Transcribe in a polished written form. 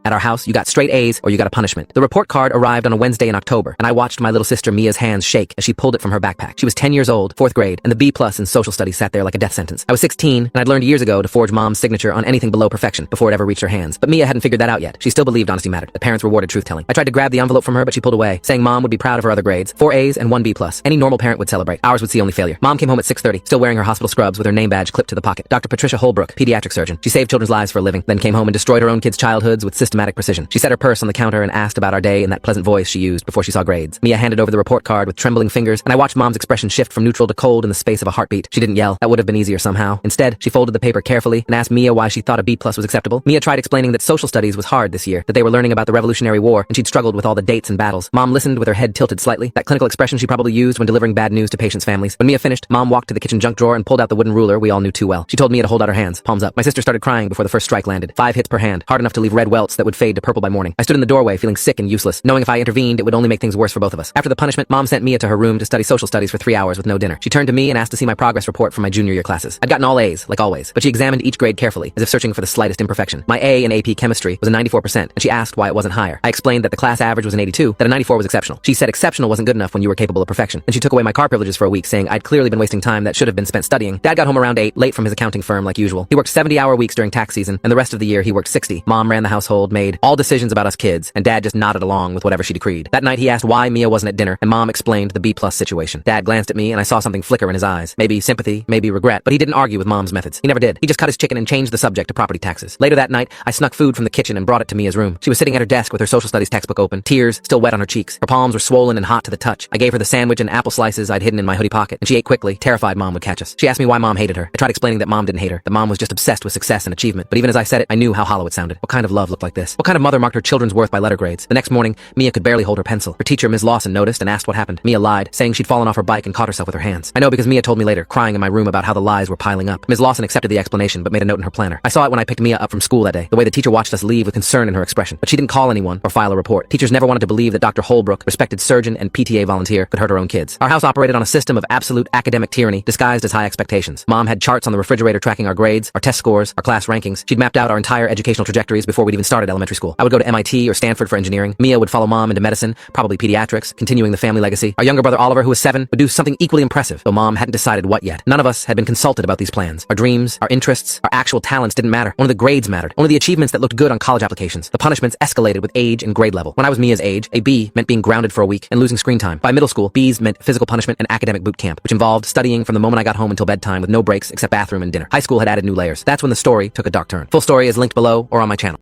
At our house, you got straight A's or you got a punishment. The report card arrived on a Wednesday in October, and I watched my little sister Mia's hands shake as she pulled it from her backpack. She was 10 years old, 4th grade, and the B+ in social studies sat there like a death sentence. I was 16, and I'd learned years ago to forge mom's signature on anything below perfection before it ever reached her hands. But Mia hadn't figured that out yet. She still believed honesty mattered, that parents rewarded truth-telling. I tried to grab the envelope from her, but she pulled away, saying mom would be proud of her other grades. 4 A's and 1 B+. Any normal parent would celebrate. Ours would see only failure. Mom came home at 6:30, still wearing her hospital scrubs with her name badge clipped to the pocket. Dr. Patricia Holbrook, pediatric surgeon. She saved children's lives for a living, then came home and destroyed her own kids' childhoods with systematic precision. She set her purse on the counter and asked about our day in that pleasant voice she used before she saw grades. Mia handed over the report card with trembling fingers, and I watched mom's expression shift from neutral to cold in the space of a heartbeat. She didn't yell. That would have been easier somehow. Instead, she folded the paper carefully and asked Mia why she thought a B+ was acceptable. Mia tried explaining that social studies was hard this year, that they were learning about the Revolutionary War, and she'd struggled with all the dates and battles. Mom listened with her head tilted slightly, that clinical expression she probably used when delivering bad news to patients' families. When Mia finished, Mom walked to the kitchen junk drawer and pulled out the wooden ruler we all knew too well. She told Mia to hold out her hands, palms up. My sister started crying before the first strike landed. 5 hits per hand, hard enough to leave red welts that would fade to purple by morning. I stood in the doorway feeling sick and useless, knowing if I intervened it would only make things worse for both of us. After the punishment, Mom sent Mia to her room to study social studies for 3 hours with no dinner. She turned to me and asked to see my progress report from my junior year classes. I'd gotten all A's, like always, but she examined each grade carefully, as if searching for the slightest imperfection. My A in AP chemistry was a 94%, and she asked why it wasn't higher. I explained that the class average was an 82, that a 94 was exceptional. She said exceptional wasn't good enough when you were capable of perfection, and she took away my car privileges for a week, saying I'd clearly been wasting time that should have been spent studying. Dad got home around 8, late from his accounting firm like usual. He worked 70-hour weeks during tax season, and the rest of the year he worked 60. Mom ran the household, made all decisions about us kids, and Dad just nodded along with whatever she decreed. That night he asked why Mia wasn't at dinner, and Mom explained the B+ situation. Dad glanced at me, and I saw something flicker in his eyes. Maybe sympathy, maybe regret, but he didn't argue with Mom's methods. He never did. He just cut his chicken and changed the subject to property taxes. Later that night, I snuck food from the kitchen and brought it to Mia's room. She was sitting at her desk with her social studies textbook open, tears still wet on her cheeks. Her palms were swollen and hot to the touch. I gave her the sandwich and apple slices I'd hidden in my hoodie pocket, and she ate quickly, terrified Mom would catch us. She asked me why Mom hated her. I tried explaining that Mom didn't hate her, that Mom was just obsessed with success and achievement. But even as I said it, I knew how hollow it sounded. What kind of love looked like this? What kind of mother marked her children's worth by letter grades? The next morning, Mia could barely hold her pencil. Her teacher, Ms. Lawson, noticed and asked what happened. Mia lied, saying she'd fallen off her bike and caught herself with her hands. I know because Mia told me later, crying in my room about how the lies were piling up. Ms. Lawson accepted the explanation, but made a note in her planner. I saw it when I picked Mia up from school that day, the way the teacher watched us leave with concern in her expression. But she didn't call anyone or file a report. Teachers never wanted to believe that Dr. Holbrook, respected surgeon and PTA volunteer, could hurt her own kids. Our house operated on a system of absolute academic tyranny disguised as high expectations. Mom had charts on the refrigerator tracking our grades, our test scores, our class rankings. She'd mapped out our entire educational trajectories before we'd even started elementary school. I would go to MIT or Stanford for engineering. Mia would follow Mom into medicine, probably pediatrics, continuing the family legacy. Our younger brother Oliver, who was 7, would do something equally impressive, though Mom hadn't decided what yet. None of us had been consulted about these plans. Our dreams, our interests, our actual talents didn't matter. Only the grades mattered. Only the achievements that looked good on college applications. The punishments escalated with age and grade level. When I was Mia's age, a B meant being grounded for a week and losing screen time. By middle school, B's meant physical punishment and academic boot camp, which involved studying from the moment I got home until bedtime with no breaks except bathroom and dinner. High school had added new layers. That's when the story took a dark turn. Full story is linked below or on my channel.